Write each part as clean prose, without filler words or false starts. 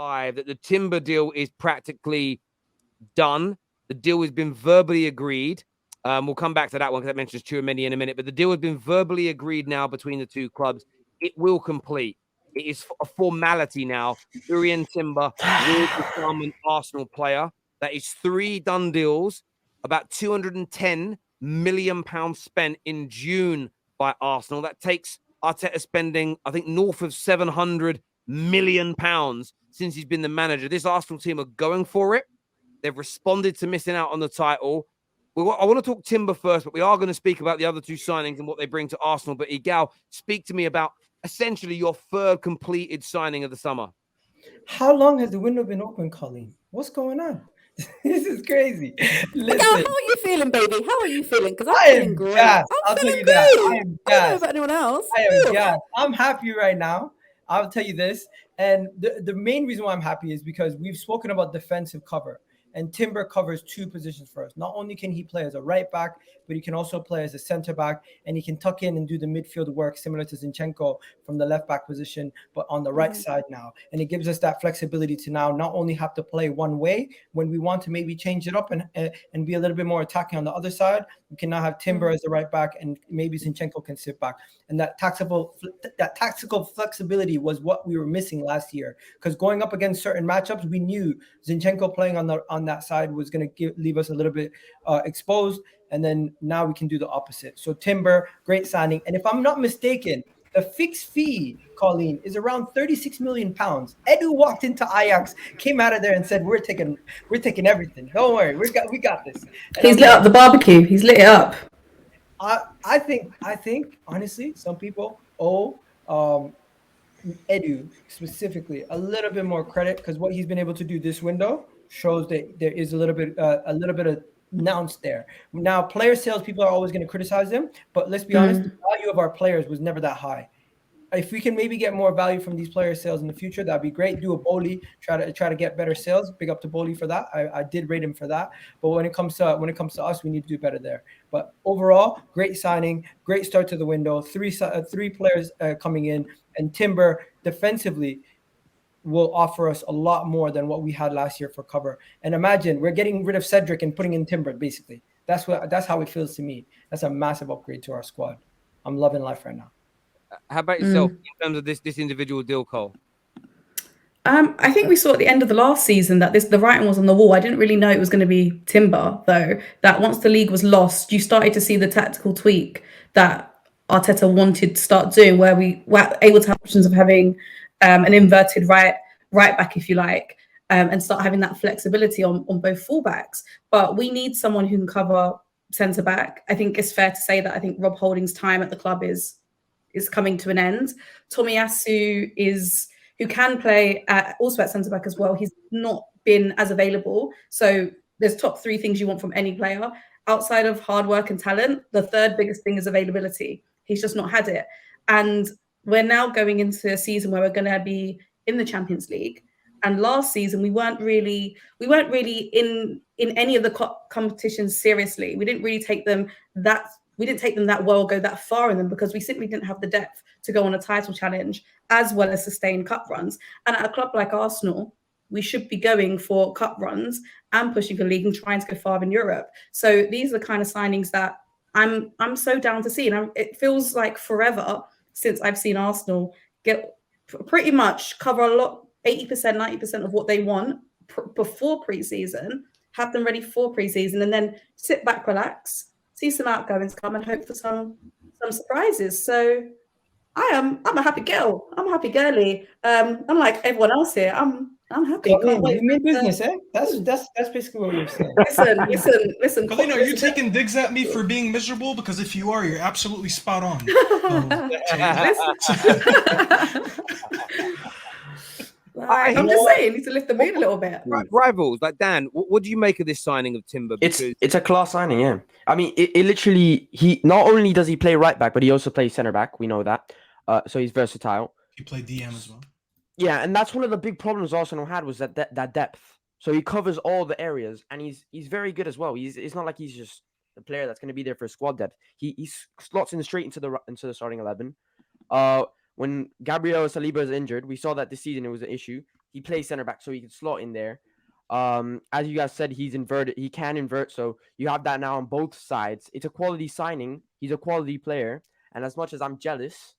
live that the Timber deal is practically done. The deal has been verbally agreed. We'll come back to that one because that mentions Tchouaméni in a minute. But the deal has been verbally agreed now between the two clubs. It will complete. It is a formality now. Urian Timber will become an Arsenal player. That is 3 done deals, about £210 million spent in June by Arsenal. That takes Arteta spending, I think, north of £700 million since he's been the manager. This Arsenal team are going for it. They've responded to missing out on the title. I want to talk Timber first, but we are going to speak about the other 2 signings and what they bring to Arsenal. But Igal, speak to me about essentially your 3rd completed signing of the summer. How long has the window been open, Colleen? What's going on? This is crazy. Listen, how are you feeling, baby? How are you feeling? Because I'm feeling great. I'll tell you that. I am gassed. I don't know about anyone else. I am gassed. I'm happy right now. I'll tell you this. And the main reason why I'm happy is because we've spoken about defensive cover. And Timber covers 2 positions for us. Not only can he play as a right back, but he can also play as a center back, and he can tuck in and do the midfield work similar to Zinchenko from the left back position, but on the right side now. And it gives us that flexibility to now not only have to play one way when we want to maybe change it up and be a little bit more attacking on the other side. We can now have Timber as the right back, and maybe Zinchenko can sit back. And that tactical flexibility was what we were missing last year, because going up against certain matchups, we knew Zinchenko playing on that side was going to leave us a little bit exposed, and then now we can do the opposite. So Timber, great signing. And if I'm not mistaken, the fixed fee, Colleen, is around £36 million. Edu walked into Ajax, came out of there and said, "We're taking everything. Don't worry, we got this." And he's lit up the barbecue. He's lit it up. I think honestly, some people owe Edu specifically a little bit more credit, because what he's been able to do this window shows that there is a little bit of nouns there. Now, player sales, people are always going to criticize them, but let's be honest, the value of our players was never that high. If we can maybe get more value from these player sales in the future, that'd be great. Do a Boli, try to get better sales. Big up to Boli for that. I did rate him for that. But when it comes to us, we need to do better there. But overall, great signing, great start to the window. Three players coming in, and Timber defensively will offer us a lot more than what we had last year for cover. And imagine we're getting rid of Cedric and putting in Timber, basically. That's how it feels to me. That's a massive upgrade to our squad. I'm loving life right now. How about yourself in terms of this individual deal, Cole? I think we saw at the end of the last season that the writing was on the wall. I didn't really know it was going to be Timber, though, that once the league was lost, you started to see the tactical tweak that Arteta wanted to start doing, where we were able to have options of having an inverted right back, if you like, and start having that flexibility on both fullbacks. But we need someone who can cover centre back. I think it's fair to say that I think Rob Holding's time at the club is coming to an end. Tomiyasu who can play also at centre back as well. He's not been as available. So there's top 3 things you want from any player. Outside of hard work and talent, the third biggest thing is availability. He's just not had it. And we're now going into a season where we're going to be in the Champions League. And last season, we weren't really in any of the competitions seriously. We didn't really take them that well, go that far in them, because we simply didn't have the depth to go on a title challenge as well as sustain cup runs. And at a club like Arsenal, we should be going for cup runs and pushing for league and trying to go far in Europe. So these are the kind of signings that I'm so down to see. And it feels like forever since I've seen Arsenal get pretty much cover a lot, 80%, 90% of what they want before pre-season, have them ready for pre-season, and then sit back, relax, see some outgoings come, and hope for some surprises. So I'm a happy girl. I'm a happy girly. Unlike everyone else here, I'm happy. Can't wait. You mean business, eh? That's basically what you're saying. Listen. Colleen, are you taking digs at me for being miserable? Because if you are, you're absolutely spot on. I'm just saying, need to lift the mood a little bit. Rivals, like Dan, what do you make of this signing of Timber? Because it's a class signing, yeah. I mean, it literally, he not only does he play right back, but he also plays center back. We know that. So he's versatile. He played DM as well. Yeah, and that's one of the big problems Arsenal had, was that depth. So he covers all the areas, and he's very good as well. It's not like he's just a player that's going to be there for squad depth. He slots in straight into the starting 11. When Gabriel Saliba is injured, we saw that this season it was an issue. he plays center back, so he can slot in there. As you guys said, he's inverted. He can invert, so you have that now on both sides. It's a quality signing. He's a quality player, and as much as I'm jealous,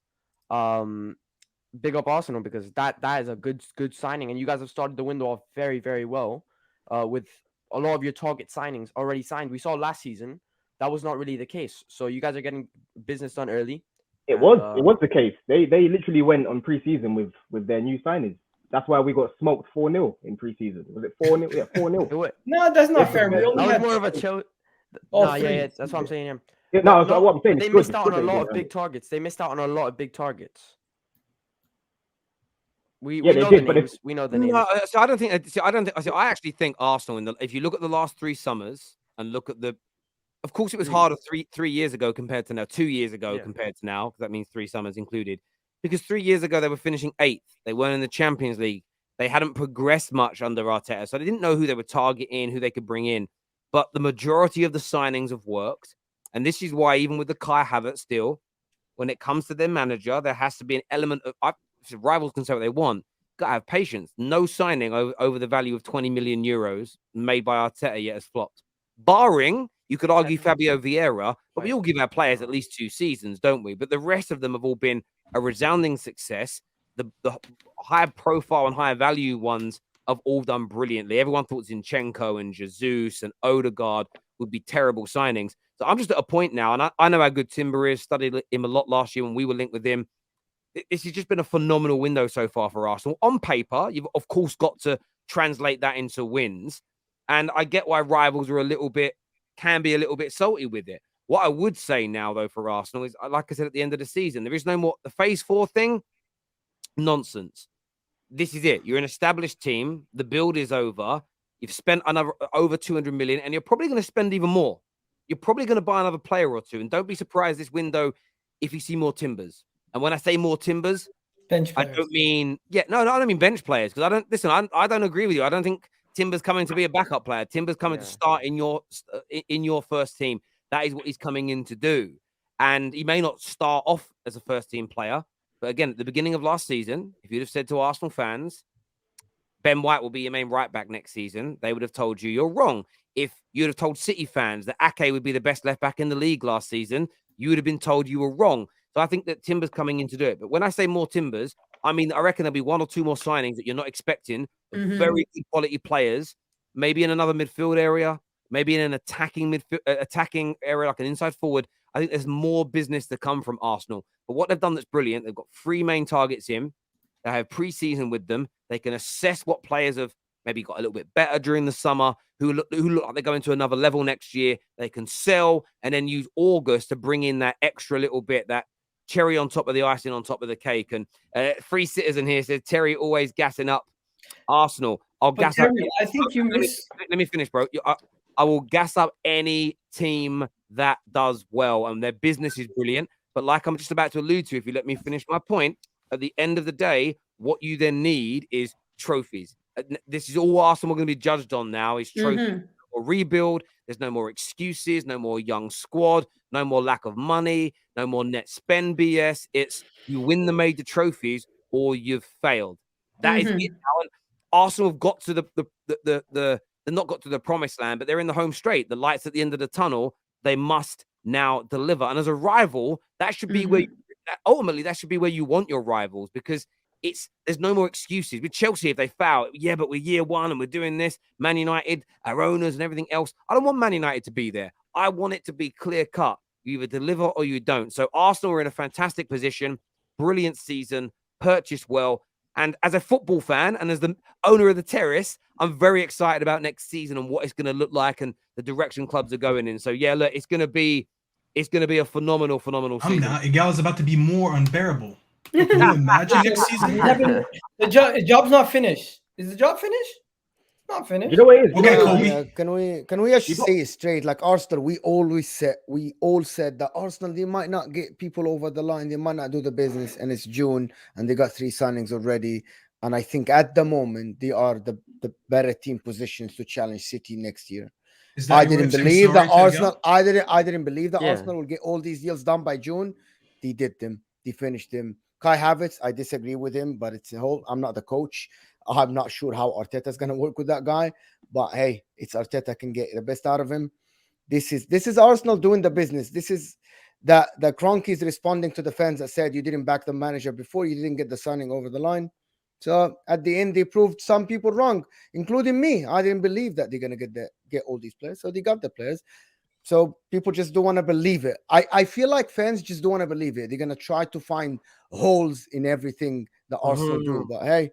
big up Arsenal because that is a good signing, and you guys have started the window off very very well, with a lot of your target signings already signed. We saw last season that was not really the case, so you guys are getting business done early. It was the case. They literally went on preseason with their new signings. That's why we got smoked 4-0 in preseason. Was it 4-0? Yeah, 4-0. No, that's not fair. We That only was had more of a chill. all No, three. yeah, that's what I'm saying. Yeah, no, that's what I'm saying. They It's missed good. out It's on a good lot that of they big did targets. They missed out on a lot of big targets. We Yeah, they know did, the but names. We know the names. No, so I don't think. So I don't think. So I actually think Arsenal. If you look at the last 3 summers and look at the, of course, it was harder 3 years ago compared to now. 2 years ago compared to now, because that means 3 summers included. Because 3 years ago they were finishing 8th. They weren't in the Champions League. They hadn't progressed much under Arteta, so they didn't know who they were targeting, who they could bring in. But the majority of the signings have worked, and this is why even with the Kai Havertz still, when it comes to their manager, there has to be an element of rivals can say what they want. Gotta have patience. No signing over the value of 20 million euros made by Arteta yet has flopped. Barring, you could argue Fabio Vieira, but we all give our players at least 2 seasons, don't we? But the rest of them have all been a resounding success. The high profile and high value ones have all done brilliantly. Everyone thought Zinchenko and Jesus and Odegaard would be terrible signings. So I'm just at a point now, and I know how good Timber is. Studied him a lot last year when we were linked with him. This has just been a phenomenal window so far for Arsenal. On paper, you've of course got to translate that into wins. And I get why rivals are can be a little bit salty with it. What I would say now, though, for Arsenal is, like I said at the end of the season, there is no more the phase 4 thing. Nonsense. This is it. You're an established team. The build is over. You've spent over 200 million, and you're probably going to spend even more. You're probably going to buy another player or two. And don't be surprised this window if you see more Timbers. And when I say more Timbers, bench players. I don't mean, I don't mean bench players, because I don't agree with you. I don't think Timber's coming to be a backup player. Timber's coming to start in your first team. That is what he's coming in to do. And he may not start off as a first team player, but again, at the beginning of last season, if you'd have said to Arsenal fans, Ben White will be your main right back next season, they would have told you you're wrong. If you'd have told City fans that Ake would be the best left back in the league last season, you would have been told you were wrong. So I think that Timber's coming in to do it. But when I say more Timbers, I mean, I reckon there'll be 1 or 2 more signings that you're not expecting. Very good quality players, maybe in another midfield area, maybe in an attacking area like an inside forward. I think there's more business to come from Arsenal. But what they've done that's brilliant, they've got 3 main targets in. They have pre-season with them. They can assess what players have maybe got a little bit better during the summer, who look like they're going to another level next year. They can sell and then use August to bring in that extra little bit, that cherry on top of the icing on top of the cake. And Free Citizen here says, Terry always gassing up Arsenal. I'll gas up. I think you miss. Let me finish, bro. I will gas up any team that does well, and their business is brilliant. But like I'm just about to allude to, if you let me finish my point, at the end of the day, what you then need is trophies. This is all Arsenal are going to be judged on now is trophies. Or rebuild. There's no more excuses, no more young squad, no more lack of money, no more net spend BS. It's you win the major trophies or you've failed. That is it now. And Arsenal have got to they're not got to the promised land, but they're in the home straight. The lights at the end of the tunnel. They must now deliver. And as a rival, that should be where ultimately that should be where you want your rivals, because there's no more excuses. With Chelsea, if they foul, but we're year 1 and we're doing this. Man United, our owners and everything else. I don't want Man United to be there. I want it to be clear cut. You either deliver or you don't. So Arsenal are in a fantastic position, brilliant season, purchased well. And as a football fan and as the owner of the Terrace, I'm very excited about next season and what it's going to look like and the direction clubs are going in. So look, it's going to be a phenomenal season. I'm not. Igal is about to be more unbearable. Can you imagine next season? The job's not finished. Is the job finished? It's not finished. You know what it is? Okay, Kobe. Can we just say it straight? Like Arsenal, we all said that Arsenal, they might not get people over the line, they might not do the business, and it's June and they got 3 signings already. And I think at the moment they are the better team positions to challenge City next year. I didn't believe that Arsenal. I didn't believe that Arsenal will get all these deals done by June. They did them. They finished them. Kai Havertz, I disagree with him, but it's a whole. I'm not the coach. I'm not sure how Arteta's gonna work with that guy, but hey, it's Arteta, can get the best out of him. This is Arsenal doing the business. This is the Kroenke is responding to the fans that said you didn't back the manager before, you didn't get the signing over the line. So at the end, they proved some people wrong, including me. I didn't believe that they're gonna get all these players, so they got the players. So people just don't want to believe it. I feel like fans just don't want to believe it. They're gonna try to find holes in everything that Arsenal do. But hey,